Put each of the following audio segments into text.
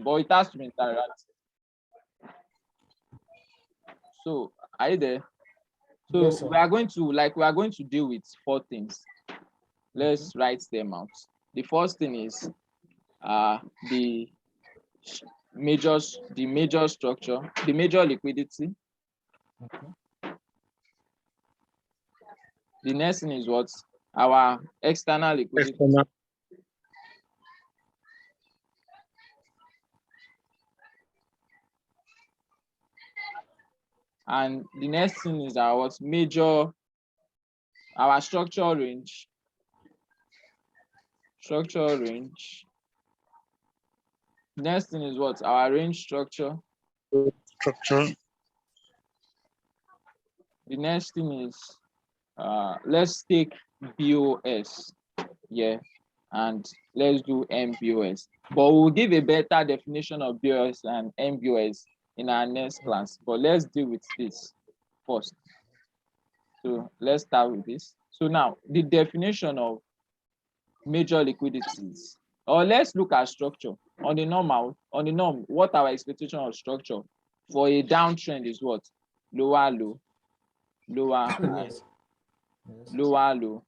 but it has to be interactive. So are you there? So Yes, sir. we are going to deal with 4 things. Let's write them out. The first thing is the major structure, the major liquidity. The next thing is what? Our external liquidity. And the next thing is our structure range. Structure range. Next thing is what? Our range structure. Structure. The next thing is let's take BOS. Yeah, and let's do MBOS. But we'll give a better definition of BOS and MBOS in our next class. But let's deal with this first. So let's start with this. So now the definition of major liquidities, or let's look at structure. On the norm, what our expectation of structure for a downtrend is what? Lower low, lower high, lower low,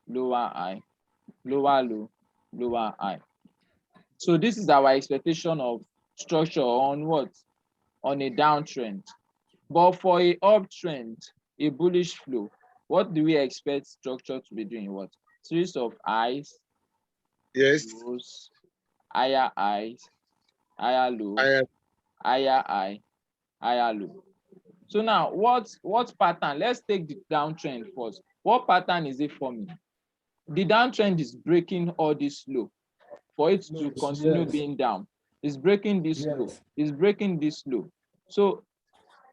lower high, lower low, lower high. So this is our expectation of structure on what? On a downtrend. But for a uptrend, a bullish flow, what do we expect structure to be doing? What? Series of highs, Yes. lows, higher highs, higher lows, higher high, higher low. So now what pattern? Let's take the downtrend first. What pattern is it forming? The downtrend is breaking all this low for it to continue being down. It's breaking this low. It's breaking this low. So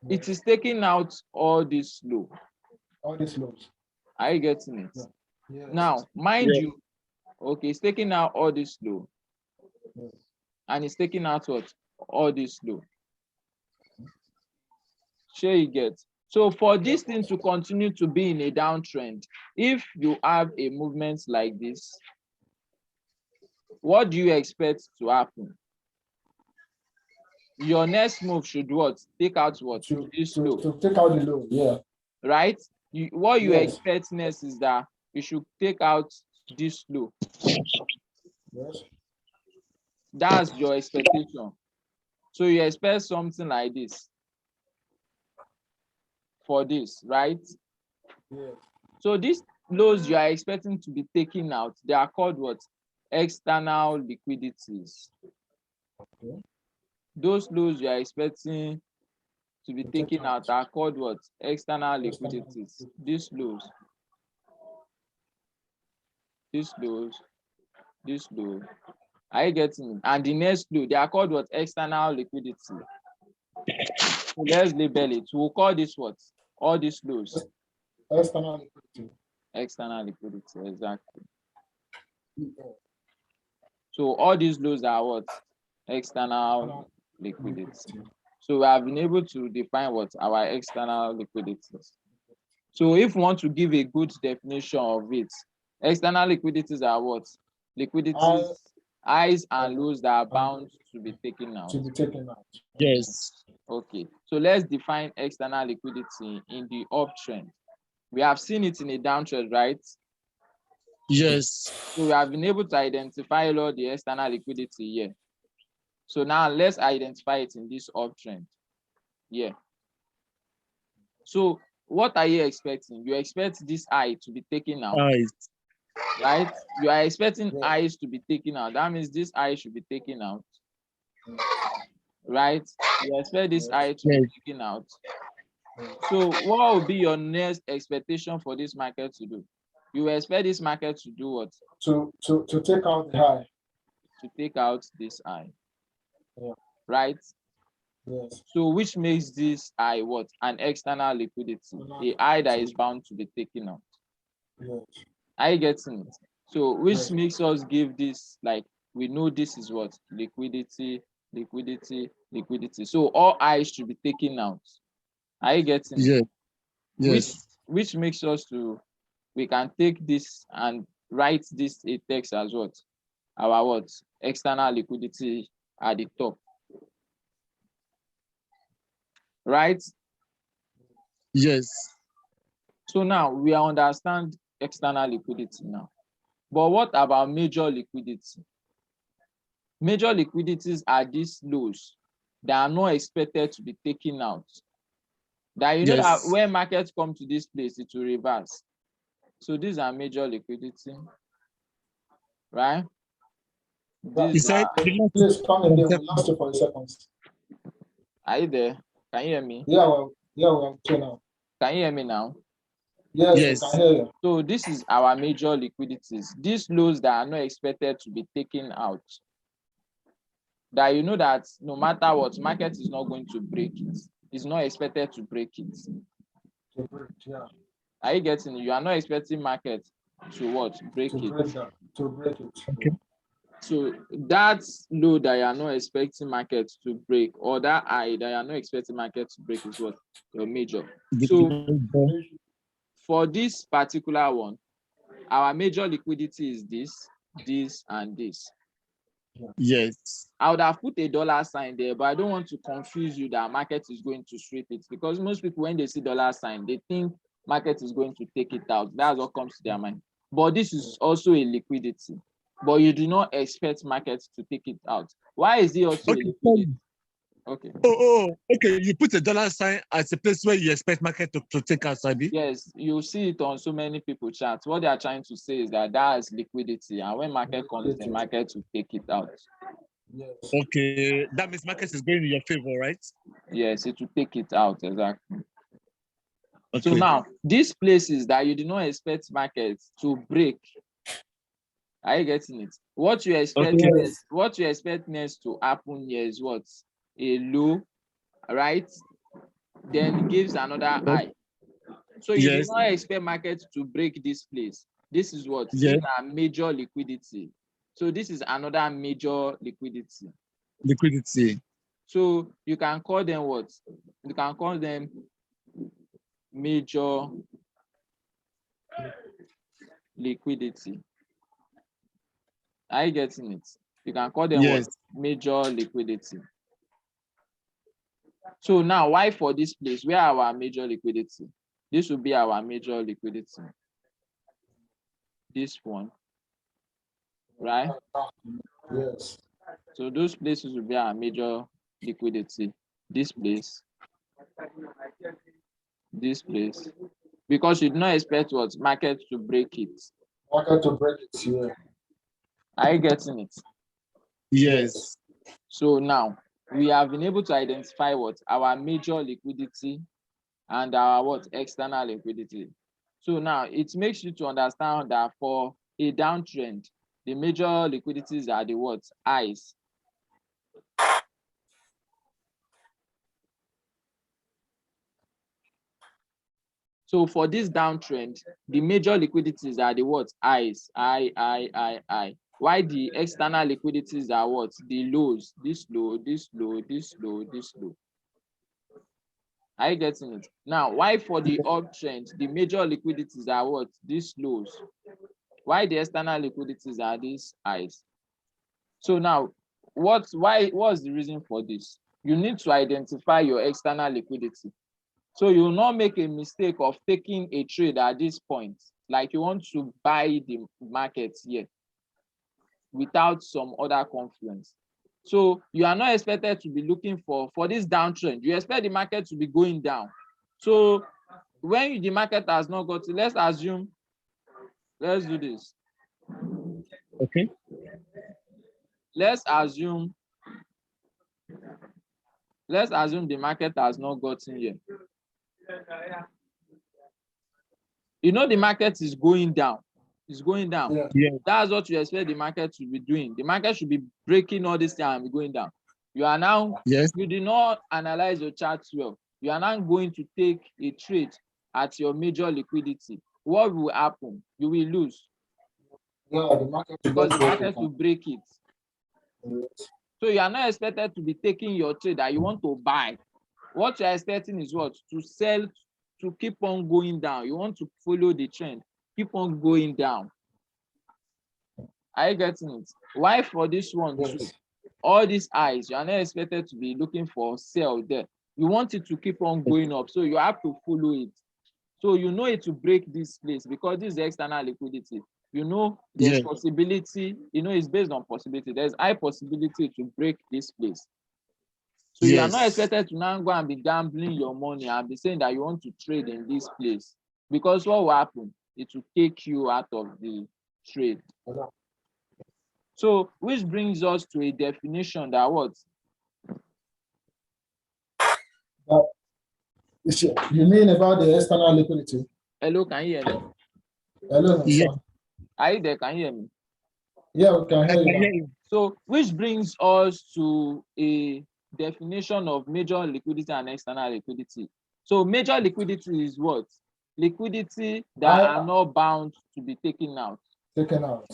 it is taking out all this low. All these lows. Are you getting it? Yes. Now, mind you, okay, it's taking out all this low. And it's taking out what? All this low. Sure you get. So for this thing to continue to be in a downtrend, if you have a movement like this, what do you expect to happen? Your next move should what? Take out what? This low. To take out the low, yeah. Right? What you expect next is that you should take out this low. Yes. That's your expectation. So you expect something like this for this, right? Yeah. So these lows you are expecting to be taken out, they are called what? External liquidities. Okay. Those lows you are expecting to be taken out are called what? External liquidities. These lows, these lows, this low. Are you getting it? And the next low, they are called what? External liquidity. So let's label it. We'll call this what? All these lows. External liquidity. External liquidity, exactly. Yeah. So all these lows are what? External liquidity. So we have been able to define what? Our external liquidities. So if we want to give a good definition of it, external liquidities are what? Liquidities, highs and lows that are bound to be taken out. Yes. Okay, so let's define external liquidity in the uptrend. We have seen it in a downtrend, right? Yes. So we have been able to identify all the external liquidity here. So now let's identify it in this uptrend. Yeah. So what are you expecting? You expect this high to be taken out, right? You are expecting highs to be taken out. That means this high should be taken out, right? You expect this high to be taken out. So what will be your next expectation for this market to do? You expect this market to do what? To take out the high. To take out this high. Yeah. Right? Yes. So which makes this high what? An external liquidity, a high that is bound to be taken out. Yes. Are you getting it? So which makes us give this, like, we know this is what? Liquidity, liquidity, liquidity. So all highs should be taken out. Are you getting it? Yes. Which makes us to, we can take this and write this a text as what? Our what? External liquidity at the top. right? Yes. So now we understand external liquidity now. But what about major liquidity? Major liquidities are these lows that are not expected to be taken out. That you know that Yes. when markets come to this place, it will reverse. So these are major liquidity, right? You These said are. Please come again. We lost you for a second. Are you there? Can you hear me? Yeah, we're okay now. Can you hear me now? Yes, we Yes. can hear you. So this is our major liquidities. These lows that are not expected to be taken out. That you know that no matter what, market is not going to break it. It's not expected to break it. To break, yeah. Are you getting it? You are not expecting market to what? Break To it. break that. To break it. Okay. So that low that you are not expecting market to break, or that high that you are not expecting market to break, is what? Your major. So for this particular one, our major liquidity is this, and this. Yes. I would have put a dollar sign there, but I don't want to confuse you that market is going to sweep it, because most people, when they see dollar sign, they think market is going to take it out. That's what comes to their mind. But this is also a liquidity, but you do not expect market to take it out. Why is it also a liquidity? Okay. Okay. You put a dollar sign as a place where you expect market to take out, Sabi. Yes, you see it on so many people charts. What they are trying to say is that is liquidity, and when market comes, the market will take it out. Yes. Okay, that means market is going in your favor, right? Yes, it will take it out, exactly. Okay. So now, these places that you do not expect markets to break, are you getting it? What you expect Okay. next, what you expect next to happen here is what? A low, right? Then gives another high. So you do Yes. not expect market to break this place. This is what? Yes. These are major liquidity. So this is another major liquidity. Liquidity. So you can call them what? You can call them major liquidity. Are you getting it? You can call them Yes. what? Major liquidity. So now, why for this place? Where are our major liquidity? This will be our major liquidity. This one, right? Yes. So those places will be our major liquidity. This place, because you do not expect what? Market to break it. Market to break it, yeah. Are you getting it? Yes. So now we have been able to identify what? Our major liquidity and our what? External liquidity. So now it makes you to understand that for a downtrend, the major liquidities are the what? Highs. So for this downtrend, the major liquidities are the what? Highs. I. Why the external liquidities are what? The lows. This low, this low, this low, this low. Are you getting it? Now, why for the uptrend, the major liquidities are what? These lows. Why the external liquidities are these highs? So now, what's the reason for this? You need to identify your external liquidity. So you will not make a mistake of taking a trade at this point, like you want to buy the market here without some other confluence. So you are not expected to be looking for this downtrend. You expect the market to be going down. So when the market has not got it, let's do this. Okay. Let's assume the market has not gotten here. You know the market is going down. It's going down. Yeah. Yeah. That's what you expect the market to be doing. The market should be breaking all this time and going down. You are now, Yes. you did not analyze your charts well. You are now going to take a trade at your major liquidity. What will happen? You will lose Yeah, the market to because the break market it. will break it. Yes. So you are not expected to be taking your trade that you want to buy. What you are expecting is what? To sell, to keep on going down. You want to follow the trend, keep on going down. Are you getting it? Why for this one too? Yes. All these highs, you are not expected to be looking for sell there. You want it to keep on going up, so you have to follow it. So you know it to break this place because this is external liquidity. You know there's possibility, you know it's based on possibility. There's high possibility to break this place. So you are not expected to now go and be gambling your money and be saying that you want to trade in this place, because what will happen? It will take you out of the trade. So which brings us to a definition that what? You mean about the external liquidity? Hello, can you hear me? Hello, Yeah. sir. Are you there? Can you hear me? Yeah, we can I hear can you hear now. you. So which brings us to a definition of major liquidity and external liquidity. So major liquidity is what? Liquidity that are not bound to be taken out. Taken out.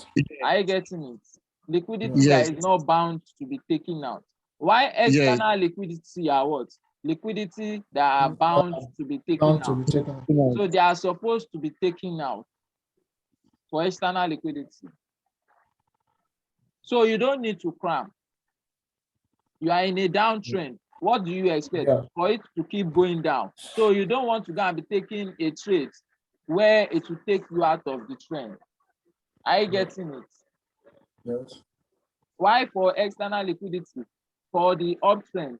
Are you getting it? Liquidity Yes. that is not bound to be taken out. Why external liquidity are what? Liquidity that are bound to be taken Bound to out. be taken out. So they are supposed to be taken out for external liquidity. So you don't need to cram. You are in a downtrend. What do you expect? Yeah. For it to keep going down? So you don't want to go and be taking a trade where it will take you out of the trend. Are you getting it? Yes. Why for external liquidity? For the uptrend,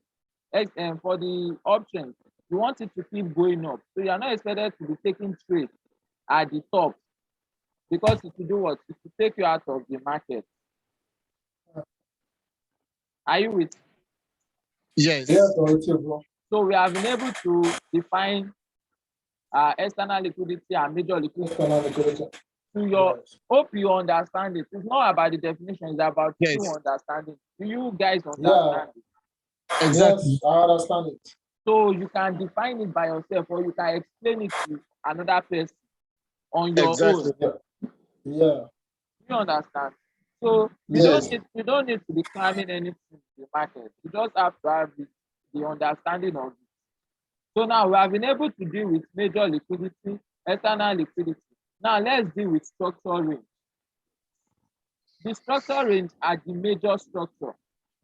for the uptrend, you want it to keep going up. So you are not expected to be taking trade at the top, because it will do what? It will take you out of the market. Are you with? Yes. Yes, or it's bro. So we have been able to define external liquidity and major liquidity. External liquidity. To your, Yes. hope you understand it. It's not about the definition, it's about Yes. you understanding. Do you guys understand it? Exactly. Yes, I understand it. So you can define it by yourself, or you can explain it to another person on your Exactly. own. Yeah. You understand? So Yes. you don't need to be climbing anything in the market. You just have to have the understanding of it. So now we have been able to deal with major liquidity, external liquidity. Now let's deal with structure range. The structure range are the major structure.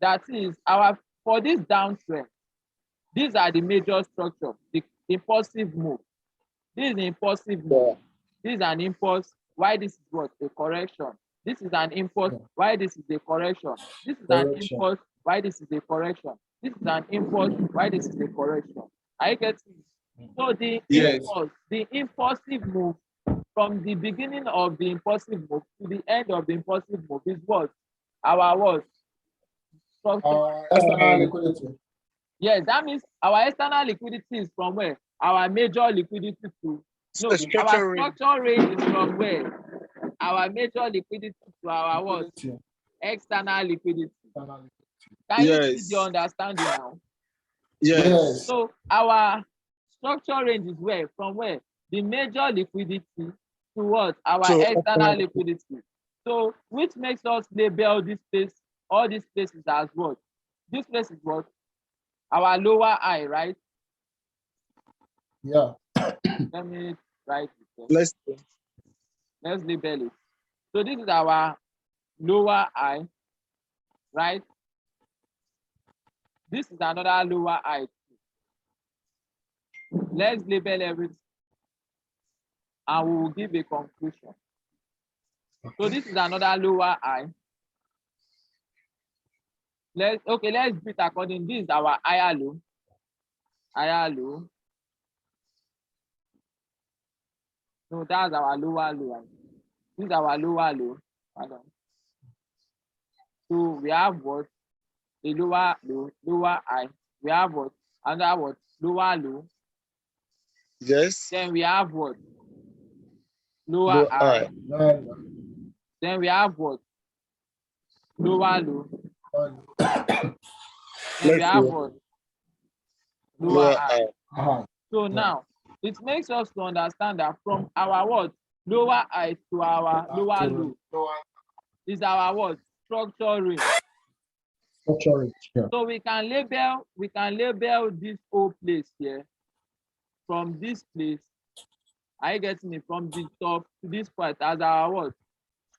That is our, for this downtrend, these are the major structure, the impulsive move. This is the impulsive move. This is an impulse. Why this is what? A correction. This is an impulse. Why this is a correction. This is an impulse. Why this is a correction. This is an impulse. Why this is a correction. I get it. So the impulse, the impulsive move, from the beginning of the impulsive move to the end of the impulsive move is what? Our what? External liquidity. Yes, that means our external liquidity is from where? Our major liquidity to, no, our structure range is from where? Our major liquidity to our what? External liquidity. Can you see the understanding now? Yes. So our structure range is where? From where? The major liquidity to what? Our external liquidity. So which makes us label this place, all these places as what? This place is what? Our lower eye, right? Yeah. Let me write it. Let's label it. So this is our lower eye, right? This is another lower eye. Let's label everything and we will give a conclusion. So this is another lower eye. Let's do it according. This is our higher low. Higher low. No, that's our lower low. This is our lower low. Pardon. So we have what? A lower low, lower high. We have what? Another what? Lower low. Yes. Then we have what? Lower high. Then we have what? Lower low. Then we have what? Lower high. So now it makes us to understand that from our what? Lower high to our lower low is our what? Structure range. Structure range. Yeah. So we can label this whole place here, from this place. Are you getting it? From the top to this point as our what?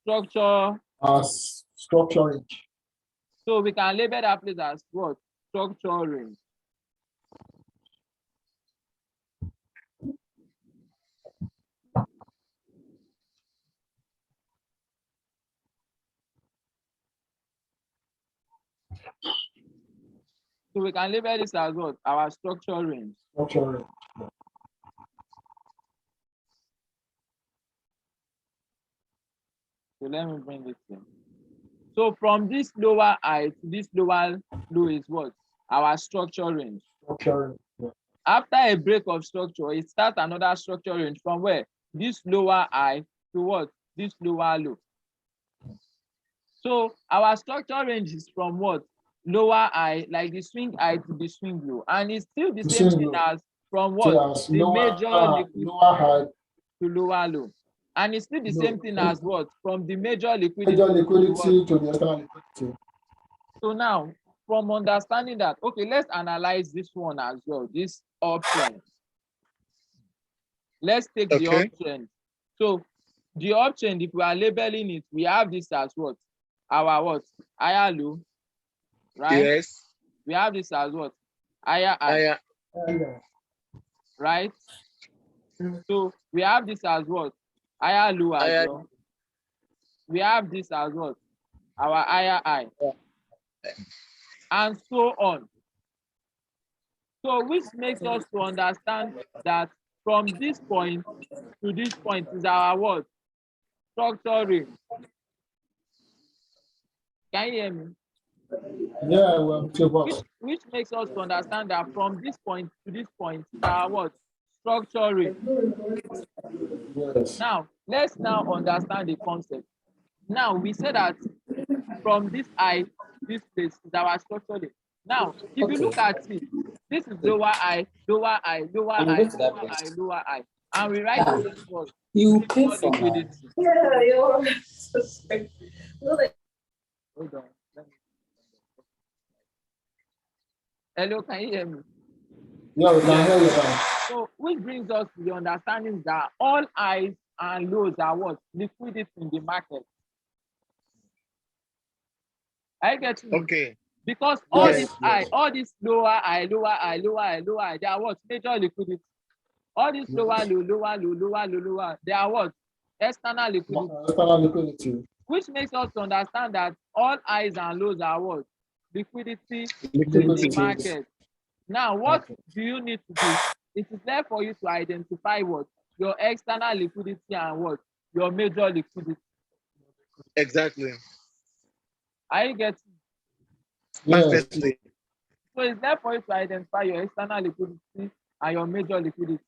Structure. Structure range. So we can label that place as what? Structure range. So we can label this as what? Our structure range. Structure range. So let me bring this in. So from this lower high to this lower low is what? Our structure range. Structure range. Yeah. After a break of structure, it starts another structure range from where? This lower high to what? This lower low. So our structure range is from what? Lower high, like the swing high to the swing low. And it's still the same thing as from what? So as The major liquidity lower high to lower low. And it's still the same thing as what? From the major liquidity, major liquidity to the external liquidity. So now, from understanding that, okay, let's analyze this one as well, this uptrend. Let's take the uptrend. So the uptrend, if we are labeling it, we have this as what? Our what? Higher low, right? Yes. We have this as what? Higher high, right? So we have this as what? Higher low as well. We have this as what? Our higher high. And so on. So which makes us to understand that from this point to this point is our what? Structure range. Can you hear me? Yeah, well, Which makes us to understand that from this point to this point is our what? Structure range. yes. Now, let's now understand the concept. Now, we said that from this high, this place is our structure range. Now, if you look at it, this is lower high, lower high, lower high, lower high, lower high. And we write it as what? You pay for Liquidity. Yeah, you're suspect. Hold on. Hello, can you hear me? Yeah, we can hear you now. So, which brings us to the understanding that all highs and lows are what? Liquidity in the market. I get you. Okay. Because all Yes, this high, all this lower high, lower high, lower high, lower high, they are what? Major liquidity. All this lower low, lower low, lower low, lower, they are what? External liquidity. External liquidity. Which makes us to understand that all highs and lows are what? Liquidity in Liquidity. the market. Now, what do you need to do? It is there for you to identify what? Your external liquidity and what? Your major liquidity. Exactly. I get it. Yes. Perfectly. So it's there for you to identify your external liquidity and your major liquidity.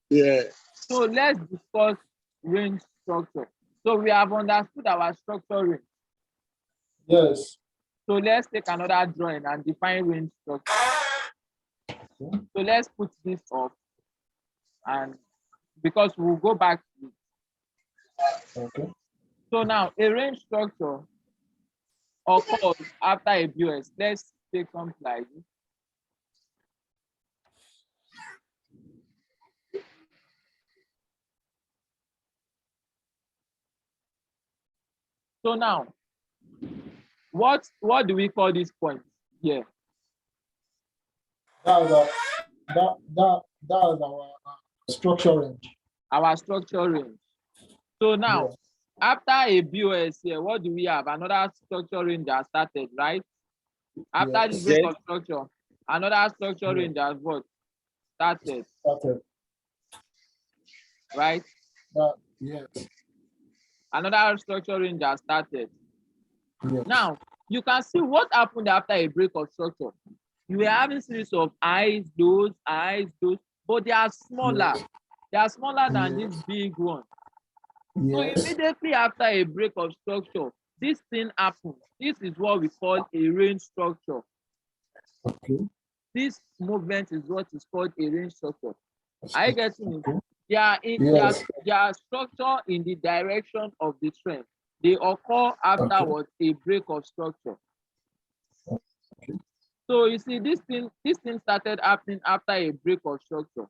Yeah. So let's discuss range structure. So we have understood our structure range. Yes. So let's take another drawing and define range structure. So let's put this up, and because we'll go back to it. Okay. So now a range structure occurs after a BOS. Let's take something like this. So now, what do we call this point here? That is our structure range. Our structure range. So now, after a BOS here, what do we have? Another structure range has started, right? After this break of structure, another structure range has what? Started. Right? Yes. Another structure range has started. Yes. Now, you can see what happened after a break of structure. You were having series of highs, lows, but they are smaller. Yes. They are smaller than this big one. So Yes. immediately after a break of structure, this thing happens. This is what we call a range structure. Okay. This movement is what is called a range structure. Are you getting it? Okay. They are structure in the direction of the trend. They occur afterwards a break of structure. Okay. So you see, this thing started happening after a break of structure.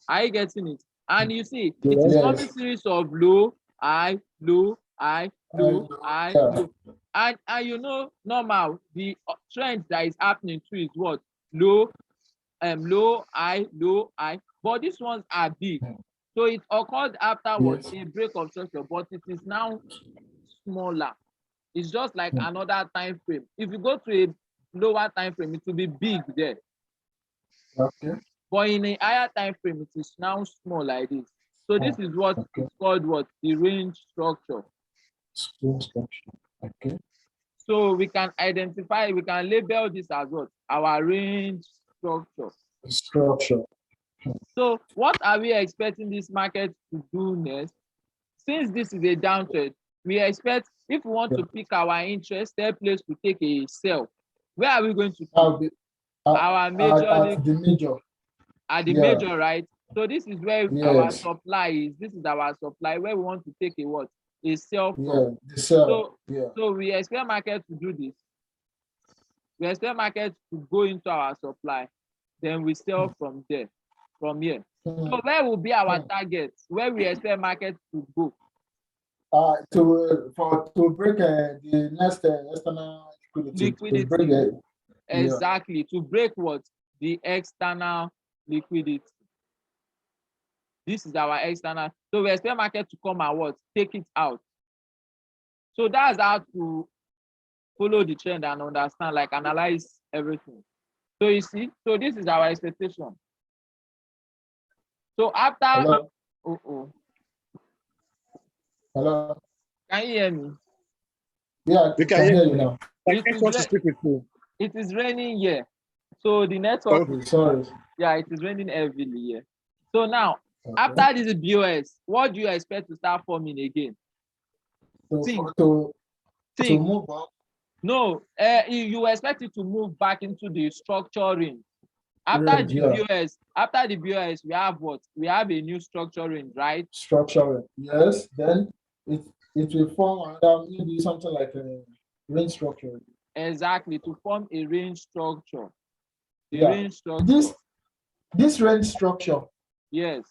Are you getting it? And you see, it is forming series of low, high, low, high, low, high, low. And you know, normal, the trend that is happening too is what? Low, low, high, low, high. But these ones are big. So it occurred afterwards a break of structure, but it is now smaller. It's just like Hmm. another time frame. If you go to a lower time frame, it will be big there. Okay. But in a higher time frame, it is now small like this. So this is what Okay. is called what? The range structure. Screen structure. Okay. So we can identify, we can label this as what? Our range structure. Structure. So what are we expecting this market to do next? Since this is a downtrend, we expect, if we want to pick our interested place to take a sell, where are we going to I'll pick? be Our major at the major. at the Yeah. major, right? So this is where our Yes. supply is. This is our supply where we want to take a what? A sell from. Yeah. The cell. So, Yeah. so we expect market to do this. We expect market to go into our supply, then we sell from there, from here. So where will be our target? Where we expect market to go? To break the next external liquidity. To break Liquidity. the Exactly. To break what? The external liquidity. This is our external. So we expect market to come and what? Take it out. So that's how to follow the trend and understand, like analyze everything. So you see, so this is our expectation. So after, Hello. Hello. can you hear me? Yeah, We I can can hear hear you. you now. I It just is, want to speak with you. it is raining here. So the network, Okay. Sorry. yeah, it is raining heavily here. So now, Okay. after this BOS, what do you expect to start forming again? Think. To Think. move up. No, you expect it to move back into the structure range. After Range, the yeah. BOS, we have what? We have a new structure range, right? Structure. Yes. Then it will form another, maybe something like a range structure. Exactly, to form a range structure. The Yeah. range structure. This range structure Yes.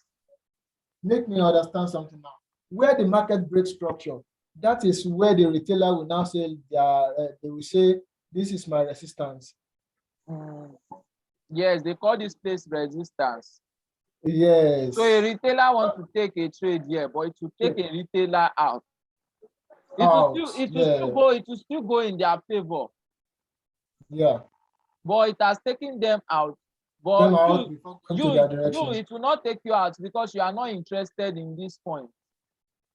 make me understand something now. Where the market breaks structure, that is where the retailer will now say they will say, this is my resistance. Yes, they call this place resistance. Yes. So a retailer wants to take a trade here, but it will take a retailer out. It will still go in their favor. Yeah. But it has taken them out. Them But out before going to their direction. it will not take you out because you are not interested in this point.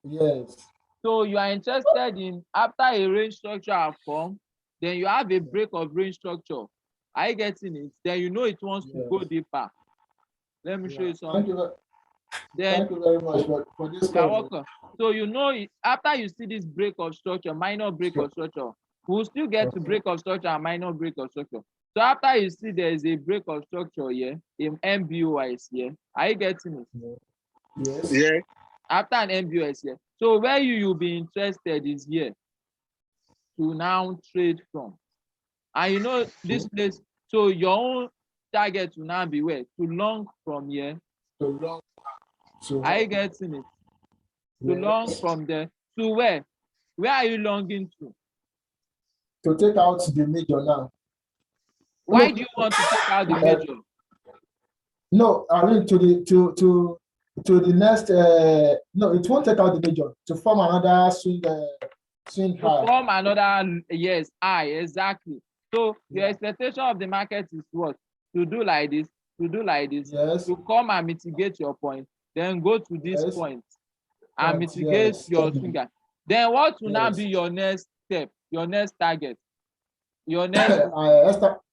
Yes. So you are interested in, after a range structure have formed, then you have a break of range structure. Are you getting it? Then you know it wants to go deeper. Let me show you something. Thank you very much for this. You are welcome. So you know, after you see this break of structure, minor break of structure, we'll still get to break of structure and minor break of structure. So after you see there is a break of structure here, in MBOIs here, are you getting it? Yes. Yeah. After an MBOS here. So where you'll be interested is here to now trade from. And you know this place, so your own target will now be where? To long from here. To long. Are you getting it? To long from there. To where? Where are you longing to? To take out the major now. Why do you want to take out the major? No, I mean to the next. No, it won't take out the major. To form another swing high. To form another, yes, high, exactly. So your expectation of the market is what? To do like this, to do like this, to come and mitigate your point, then go to this point and mitigate your swinger. Then what will now be your next step, your next target, your next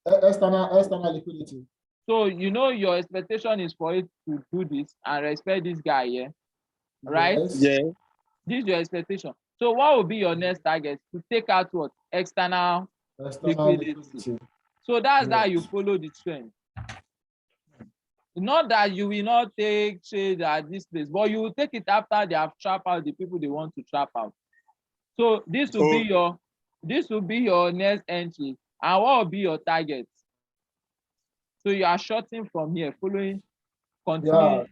external liquidity. So you know your expectation is for it to do this and respect this guy here, right? Yeah. This is your expectation. So what will be your next target? To take out what? External liquidity. So that's how you follow the trend. Not that you will not take trade at this place, but you will take it after they have trapped out the people they want to trap out. So this will be your next entry. And what will be your target? So you are shorting from here, following, continuing.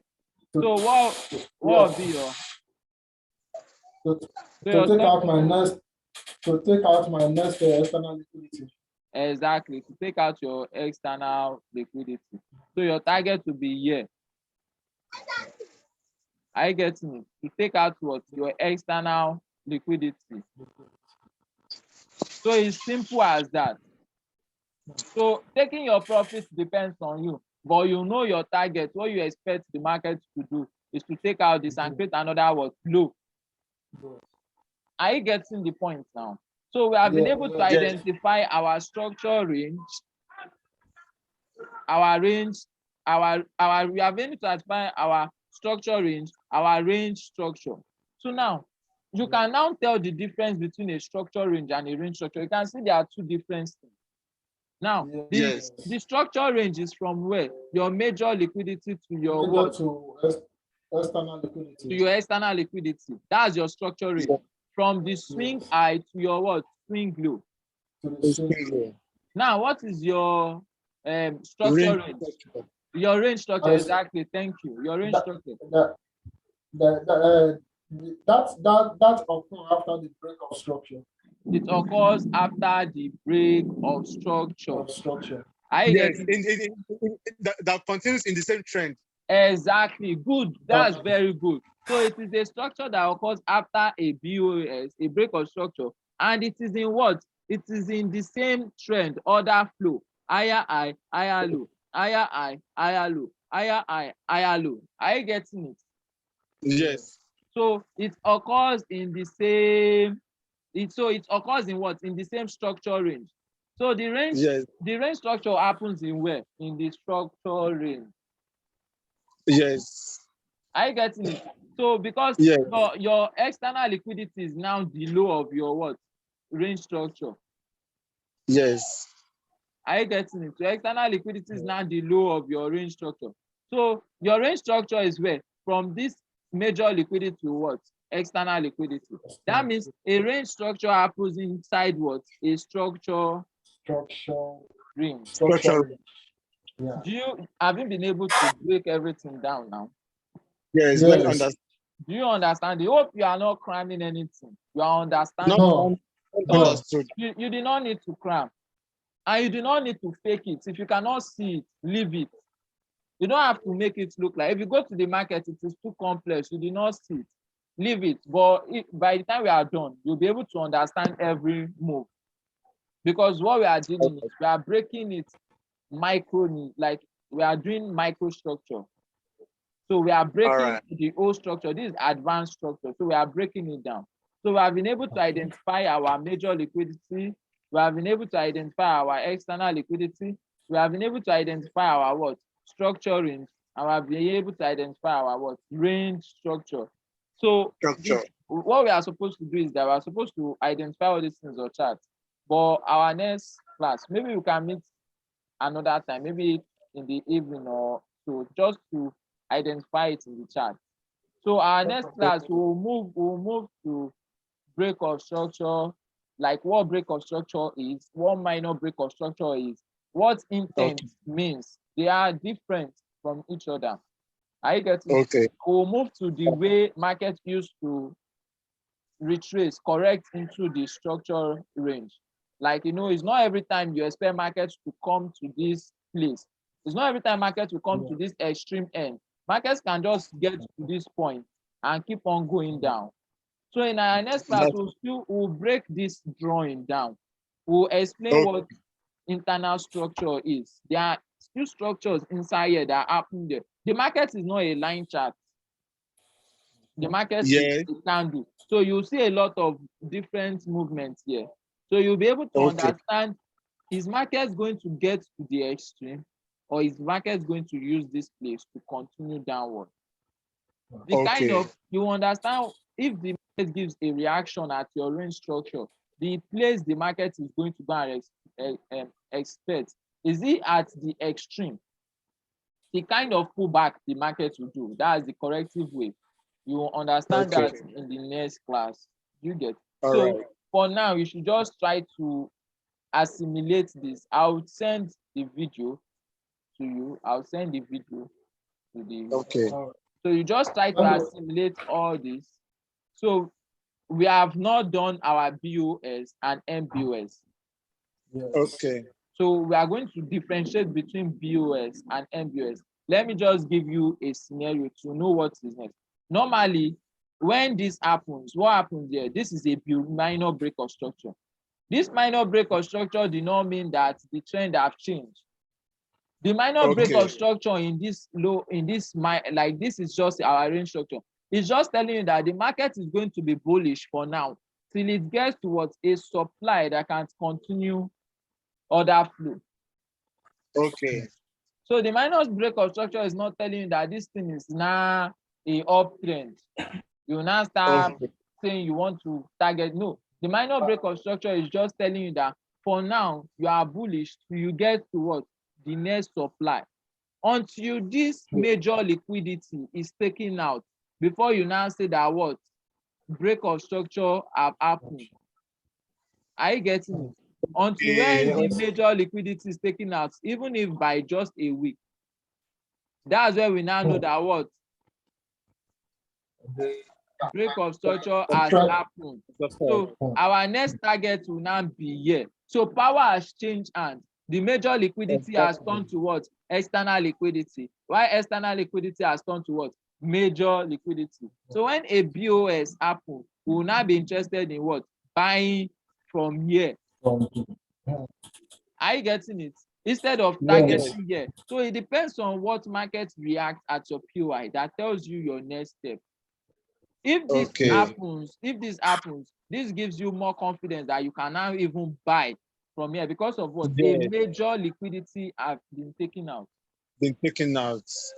So what will be your to take out my next external liquidity. Exactly, to take out your external liquidity. So your target will be here. I get me to take out what? Your external liquidity. So it's simple as that. So taking your profits depends on you, but you know your target. What you expect the market to do is to take out this and create another what flow. Are you getting the point now? So we have been able to identify our structure range, our range, we have been able to identify our structure range, our range structure. So now you can now tell the difference between a structure range and a range structure. You can see there are two different things. Now, the structure range is from where? Your major liquidity to your what? External liquidity. To your external liquidity. That's your structure range. From the swing high to your what? Swing low. Now, what is your structure range? Your range structure, exactly. Thank you. Your range structure. That occurs after the break of structure. It occurs after the break of structure. Yes, that continues in the same trend. Exactly. Good. That's very good. So it is a structure that occurs after a BOS, a break of structure, and it is in what? It is in the same trend, order flow. Higher high, higher low, higher high, higher low, higher high, higher low. Are you getting it? Yes. So it occurs in the same. It occurs in what? In the same structure range. So the range, the range structure happens in where? In the structure range. Yes. Are you getting it? So because your external liquidity is now the low of your what? Range structure. Yes. Are you getting it? So external liquidity is now the low of your range structure. So your range structure is where? From this major liquidity to what? External liquidity. That means a range structure happens inside what? A structure range. Yeah. Have you been able to break everything down now? Yes. Yes. Do you understand? I hope you are not cramming anything. You are understanding. No. Understood. You do not need to cram. And you do not need to fake it. If you cannot see it, leave it. You don't have to make it look like, if you go to the market, it is too complex. You do not see it. Leave it. But by the time we are done, you'll be able to understand every move. Because what we are doing is we are breaking it micro, like we are doing microstructure. So we are breaking the old structure. This is advanced structure. So we are breaking it down. So we have been able to identify our major liquidity. We have been able to identify our external liquidity. We have been able to identify our what? Structure range. And we have been able to identify our what? Range structure. So what we are supposed to do is that we are supposed to identify all these things on chart. But our next class, maybe we can meet another time, maybe in the evening or so, just to identify it in the chart. So our next class we'll move to break of structure, like what break of structure is, what minor break of structure is, what intent means. They are different from each other. Are you getting? Okay. We'll move to the way market used to retrace, correct into the structure range. Like, it's not every time you expect markets to come to this place. It's not every time markets will come to this extreme end. Markets can just get to this point and keep on going down. So in our next class, we'll break this drawing down. We'll explain what internal structure is. There are still structures inside here that happen there. The market is not a line chart. The market is a candle. So you'll see a lot of different movements here. So you'll be able to understand, is market going to get to the extreme, or is market going to use this place to continue downward? The kind of, you understand, if the market gives a reaction at your range structure, the place the market is going to go and expect, is it at the extreme? The kind of pullback the market will do, that's the corrective way. You will understand that in the next class. You get. For now, you should just try to assimilate this. I'll send the video to you. I'll send the video to the. So you just try to assimilate all this. So we have not done our BOS and MBOS. So we are going to differentiate between BOS and MBOS. Let me just give you a scenario to know what is next. Normally, when this happens, what happens here? This is a minor break of structure. This minor break of structure did not mean that the trend have changed. The minor break of structure in this like this is just our range structure. It's just telling you that the market is going to be bullish for now till it gets towards a supply that can continue order flow. Okay. So the minor break of structure is not telling you that this thing is now a uptrend. You now start saying you want to target. No, the minor break of structure is just telling you that for now you are bullish till you get to what? The next supply. Until this major liquidity is taken out, before you now say that what? Break of structure have happened. Are you getting it? Until when the major liquidity is taken out, even if by just a week, that's where we now know that what? Break of structure has happened. So our next target will now be here. So power has changed hands. The major liquidity has turned to what? External liquidity. Why external liquidity has turned to what? Major liquidity. So when a BOS happens, we will now be interested in what? Buying from here. Are you getting it? Instead of targeting here. So it depends on what market reacts at your POI. That tells you your next step. If this happens, this gives you more confidence that you can now even buy from here because of what? A major liquidity have been taken out.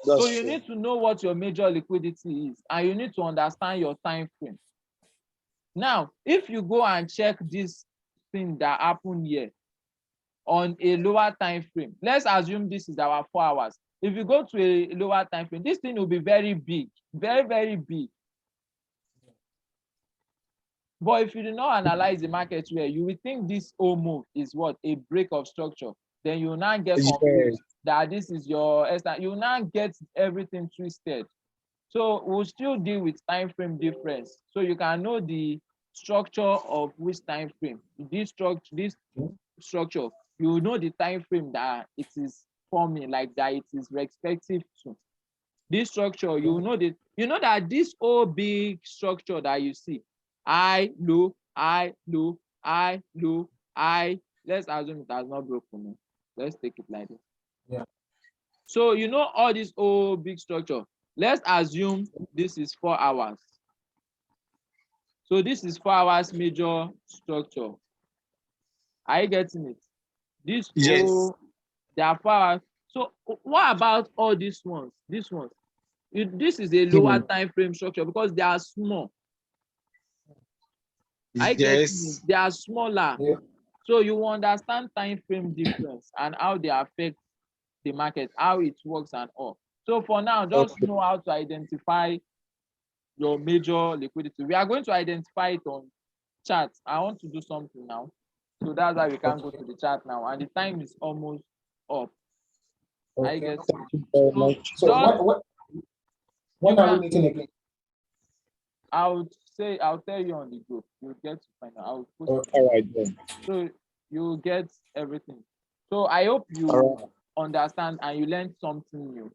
So you need to know what your major liquidity is, and you need to understand your time frame. Now, if you go and check this thing that happened here on a lower time frame, let's assume this is our 4 hours. If you go to a lower time frame, this thing will be very big, very, very big. But if you do not analyze the market where you will think this whole move is what? A break of structure. Then you will now get confused that this is your, you will now get everything twisted. So we'll still deal with time frame difference. So you can know the structure of which time frame. This structure, you will know the time frame that it is forming, like that it is respective to. This structure, you know that this whole big structure that you see, high, low, high, low, high, low, high. Let's assume it has not broken. Let's take it like this. Yeah. So you know all this whole big structure. Let's assume this is 4 hours. So this is 4 hours major structure. Are you getting it? This whole, there are 4 hours. So what about all these ones? These ones. This is a lower time frame structure because they are small. I get it. They are smaller. Yeah. So you understand time frame difference and how they affect the market, how it works and all. So for now, just know how to identify your major liquidity. We are going to identify it on charts. I want to do something now. So that's why we can go to the chart now. And the time is almost up. I get it. So what are we making again? I'll tell you on the group. You'll get to find out. I'll post All right then. So you get everything. So I hope you understand and you learned something new.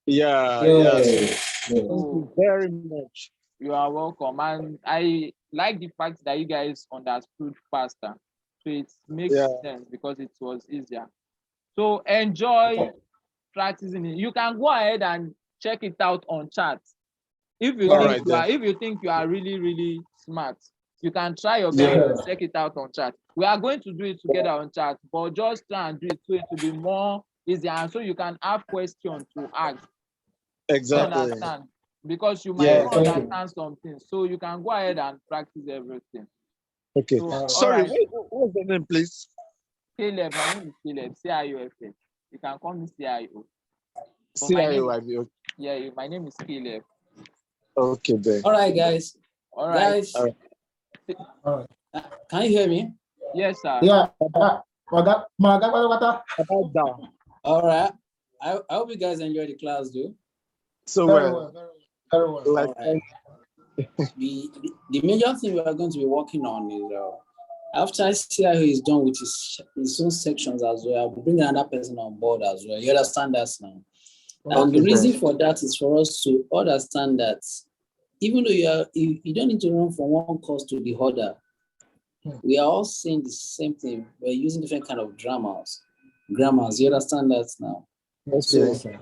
Yeah. Thank you very much. You are welcome. And I like the fact that you guys understood faster. So it makes sense because it was easier. So enjoy practicing it. You can go ahead and check it out on chat. If you think you are really, really smart, you can try your best to check it out on chat. We are going to do it together on chat, but just try and do it so it will be more easier and so you can have questions to ask. Exactly. Understand? Because you might not understand something. So you can go ahead and practice everything. Okay. So, sorry, right. what's the name, please? Caleb, my name is Caleb, CIOFF. You can call me CIO. CIO. Yeah, my name is Caleb. Okay, then. All right, guys. All right. Guys, can you hear me? Yes, sir. Yeah. All right. I hope you guys enjoy the class, though. So very well. All right. The major thing we are going to be working on is after CIO is done with his own sections as well, I'll be bringing another person on board as well. You understand that now? And the reason for that is for us to understand that even though you don't need to run from one course to the other, we are all saying the same thing. We're using different kind of grammars. You understand that now? Okay, sir.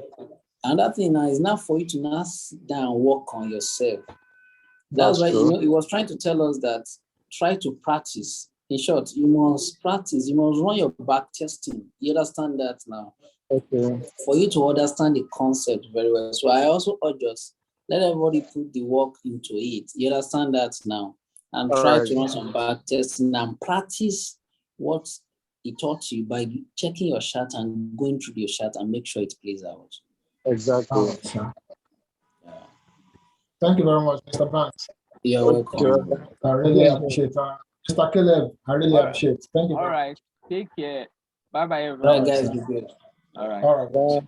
Another thing now is now for you to now sit down and work on yourself. That's That's why, true. he was trying to tell us that try to practice. In short, you must practice. You must run your back testing. You understand that now? Okay. For you to understand the concept very well. So I also urge us, let everybody put the work into it. You understand that now? And try to run some back testing and practice what he taught you by checking your chart and going through your chart and make sure it plays out. Exactly. Thank you very much, Mr. Banks. You're welcome. I really appreciate it. Mr. Caleb, I really appreciate it. Thank you. All right. Take care. Bye bye, All right, everyone. guys, be good. All right. All right.